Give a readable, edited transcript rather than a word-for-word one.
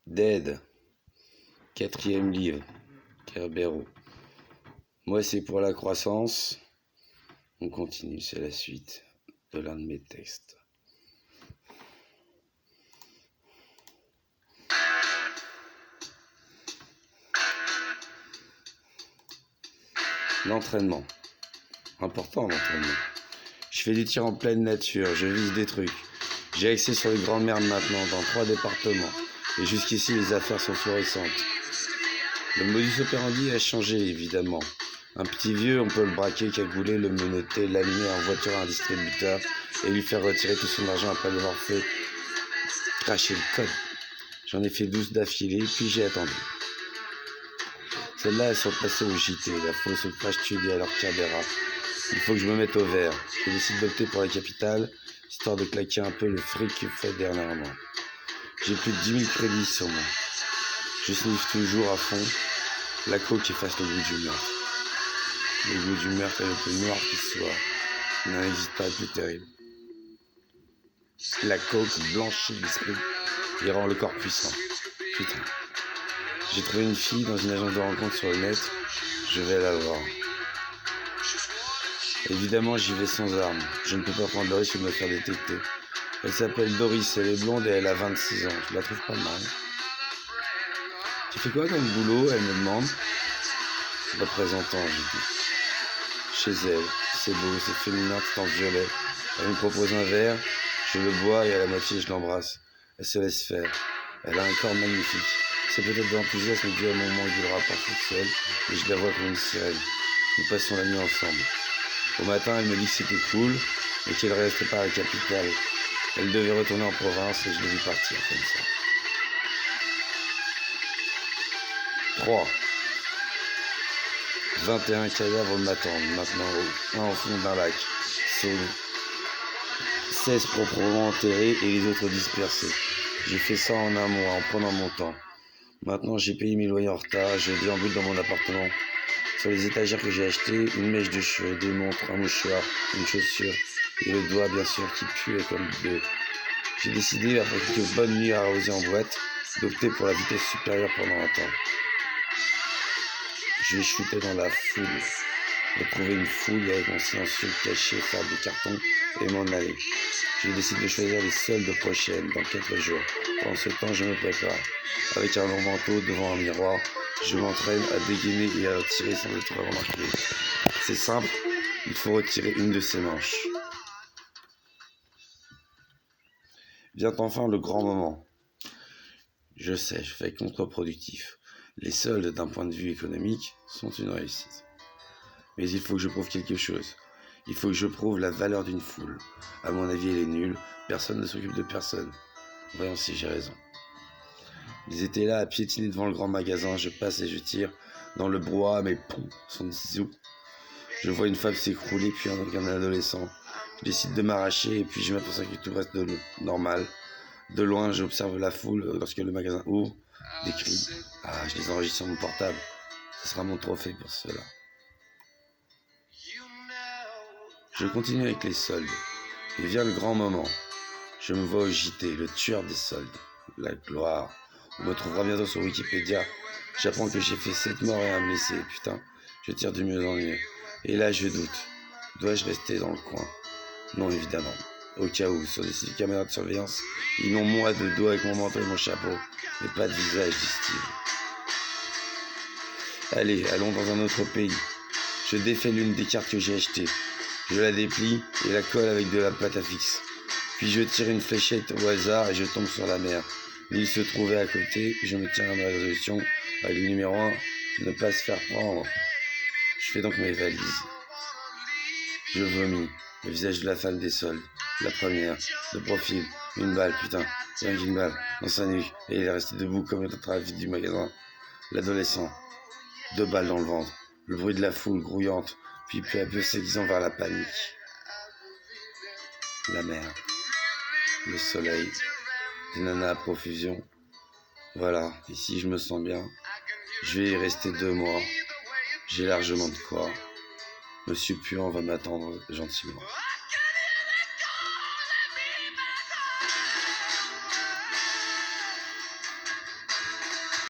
Dead, quatrième livre, Kerbero. Moi, c'est pour la croissance. On continue, c'est la suite de l'un de mes textes. L'entraînement. Important, l'entraînement. Je fais des tirs en pleine nature, je vise des trucs. J'ai accès sur les grandes merdes maintenant, dans 3 départements. Et jusqu'ici, les affaires sont florissantes. Le modus operandi a changé, évidemment. Un petit vieux, on peut le braquer, cagouler, le menotter, l'amener en voiture à un distributeur et lui faire retirer tout son argent après l'avoir fait cracher le code. J'en ai fait 12 d'affilée, puis j'ai attendu. Celles-là, elles sont passées au JT, la fosse au crash tube et à leur caméra. Il faut que je me mette au vert. Je décide d'opter pour la capitale, histoire de claquer un peu le fric fait dernièrement. J'ai plus de 10 000 crédits sur moi. Je sniffe toujours à fond. La coke efface le goût du meurtre. Le goût du meurtre est le plus noir qui soit. Il n'en existe pas de plus terrible. La coke blanchit l'esprit et rend le corps puissant. Putain. J'ai trouvé une fille dans une agence de rencontre sur le net. Je vais la voir. Évidemment, j'y vais sans arme. Je ne peux pas prendre le risque de me faire détecter. Elle s'appelle Doris, elle est blonde et elle a 26 ans. Je la trouve pas mal. Tu fais quoi comme boulot? Elle me demande. Représentant, j'ai dit. Chez elle, c'est beau, c'est féminin, tout en violet. Elle me propose un verre, je le bois et à la moitié je l'embrasse. Elle se laisse faire. Elle a un corps magnifique. C'est peut-être de l'enthousiasme dû à mon manque de rapport sexuel, mais je la vois comme une sirène. Nous passons la nuit ensemble. Au matin, elle me dit que c'était cool, mais qu'elle ne restait pas à la capitale. Elle devait retourner en province et je l'ai vu partir comme ça. 3. 21 cadavres m'attendent maintenant, un au fond d'un lac, solo. 16 proprement enterrés et les autres dispersés. J'ai fait ça en un mois, en prenant mon temps. Maintenant, j'ai payé mes loyers en retard, je déambule dans mon appartement. Sur les étagères que j'ai achetées, une mèche de cheveux, des montres, un mouchoir, une chaussure et le doigt, bien sûr, qui puait comme deux. J'ai décidé, après quelques bonnes nuits arrosées en boîte, d'opter pour la vitesse supérieure pendant un temps. Je vais shooter dans la foule, retrouver une fouille avec mon silencieux caché, faire des cartons et m'en aller. Je décide de choisir les soldes prochaines, dans 4 jours. Pendant ce temps, je me prépare. Avec un long manteau devant un miroir, je m'entraîne à dégainer et à tirer sans être remarqué. C'est simple, il faut retirer une de ses manches. Vient enfin le grand moment. Je sais, je fais contre-productif. Les soldes, d'un point de vue économique, sont une réussite. Mais il faut que je prouve quelque chose. Il faut que je prouve la valeur d'une foule. À mon avis, elle est nulle. Personne ne s'occupe de personne. Voyons si j'ai raison. Ils étaient là à piétiner devant le grand magasin. Je passe et je tire dans le brouhaha, mais poum, son zizou. Je vois une femme s'écrouler, puis un adolescent. Je décide de m'arracher et puis je m'aperçois que tout reste normal. De loin, j'observe la foule lorsque le magasin ouvre. Des cris. Ah, je les enregistre sur mon portable. Ce sera mon trophée pour cela. Je continue avec les soldes. Et vient le grand moment. Je me vois au JT, le tueur des soldes. La gloire. On me trouvera bientôt sur Wikipédia. J'apprends que j'ai fait 7 morts et un blessé. Putain, je tire de mieux en mieux. Et là, je doute. Dois-je rester dans le coin? Non, évidemment. Au cas où, sur des caméras de surveillance, ils n'ont moi de dos avec mon manteau et mon chapeau, mais pas de visage, disent-ils. Allez, allons dans un autre pays. Je défais l'une des cartes que j'ai achetées. Je la déplie et la colle avec de la pâte à fixe. Puis je tire une fléchette au hasard et je tombe sur la mer. L'île se trouvait à côté, je me tiens à ma résolution. Avec le numéro 1, ne pas se faire prendre. Je fais donc mes valises. Je vomis. Le visage de la femme des soldes. La première, de profil, une balle, putain, rien qu'une balle, dans sa nuque, et il est resté debout comme dans la vitre du magasin. L'adolescent, 2 balles dans le ventre, le bruit de la foule grouillante, puis peu à peu s'aiguisant vers la panique. La mer, le soleil, des nanas à profusion. Voilà, ici je me sens bien. Je vais y rester 2 mois. J'ai largement de quoi. Monsieur Puant va m'attendre gentiment.